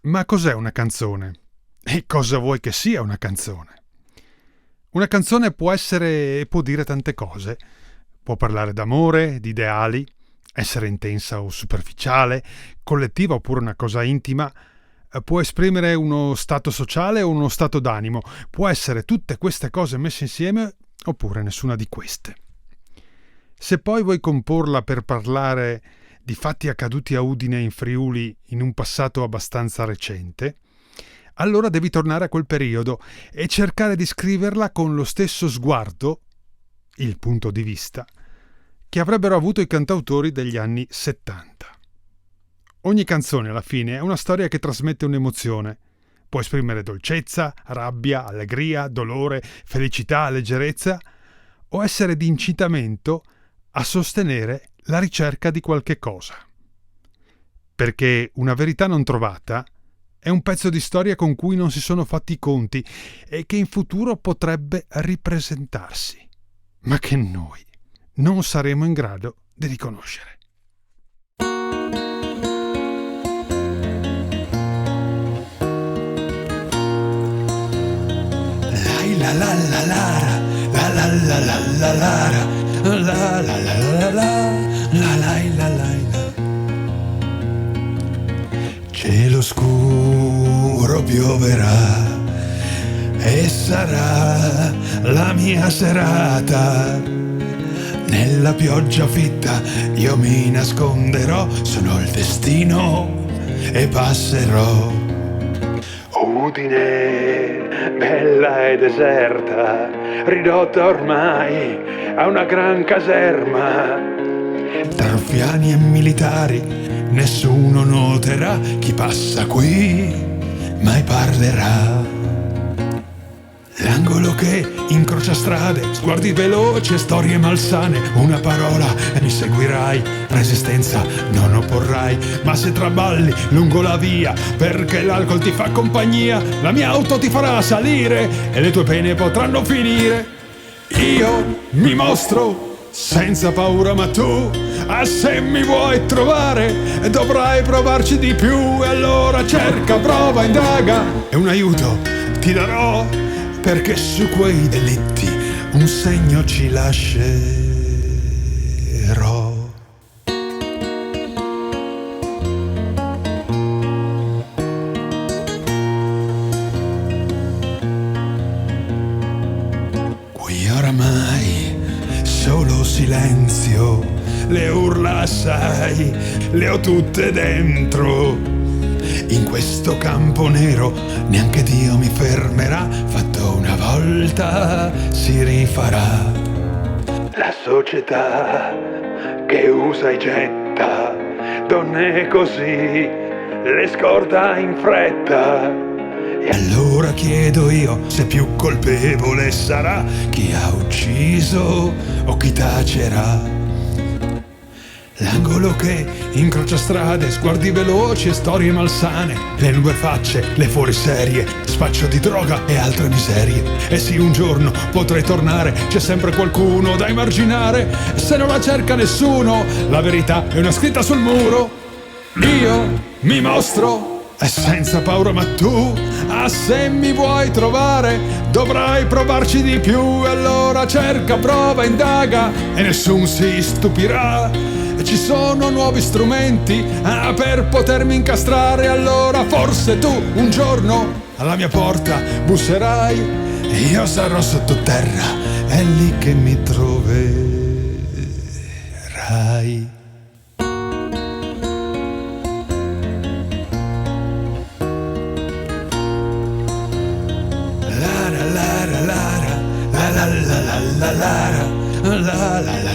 Ma cos'è una canzone? E cosa vuoi che sia una canzone? Una canzone può essere e può dire tante cose. Può parlare d'amore, di ideali, essere intensa o superficiale, collettiva oppure una cosa intima. Può esprimere uno stato sociale o uno stato d'animo. Può essere tutte queste cose messe insieme oppure nessuna di queste. Se poi vuoi comporla per parlare di fatti accaduti a Udine in Friuli in un passato abbastanza recente, allora devi tornare a quel periodo e cercare di scriverla con lo stesso sguardo, il punto di vista, che avrebbero avuto i cantautori degli anni 70. Ogni canzone alla fine è una storia che trasmette un'emozione. Può esprimere dolcezza, rabbia, allegria, dolore, felicità, leggerezza, o essere di incitamento a sostenere la ricerca di qualche cosa. Perché una verità non trovata è un pezzo di storia con cui non si sono fatti i conti e che in futuro potrebbe ripresentarsi, ma che noi non saremo in grado di riconoscere. La la la la la la la la la la la la la la la la. Cielo scuro pioverà e sarà la mia serata. Nella pioggia fitta io mi nasconderò, sono il destino e passerò. Udine, bella e deserta, ridotta ormai a una gran caserma. Tra ruffiani e militari nessuno noterà chi passa qui, mai parlerà. L'angolo che incrocia strade, sguardi veloci e storie malsane. Una parola e mi seguirai, resistenza non opporrai. Ma se traballi lungo la via, perché l'alcol ti fa compagnia, la mia auto ti farà salire e le tue pene potranno finire. Io mi mostro senza paura, ma tu, se mi vuoi trovare, dovrai provarci di più. E allora cerca, prova, indaga e un aiuto ti darò, perché su quei delitti un segno ci lascerò. Qui oramai solo silenzio, le urla sai, le ho tutte dentro. In questo campo nero neanche Dio mi fermerà, fatto una volta si rifarà. La società che usa e getta donne così, le scorda in fretta. E allora chiedo io se più colpevole sarà chi ha ucciso o chi tacerà. L'angolo che incrocia strade, sguardi veloci e storie malsane. Le nuove facce, le fuoriserie, spaccio di droga e altre miserie. E sì, un giorno potrei tornare, c'è sempre qualcuno da emarginare. Se non la cerca nessuno, la verità è una scritta sul muro. Io mi mostro e senza paura, ma tu, se mi vuoi trovare, dovrai provarci di più. E allora cerca, prova, indaga e nessun si stupirà. Ci sono nuovi strumenti per potermi incastrare. Allora forse tu un giorno alla mia porta busserai, io sarò sottoterra, è lì che mi troverai. La la la la la la la la la la la la la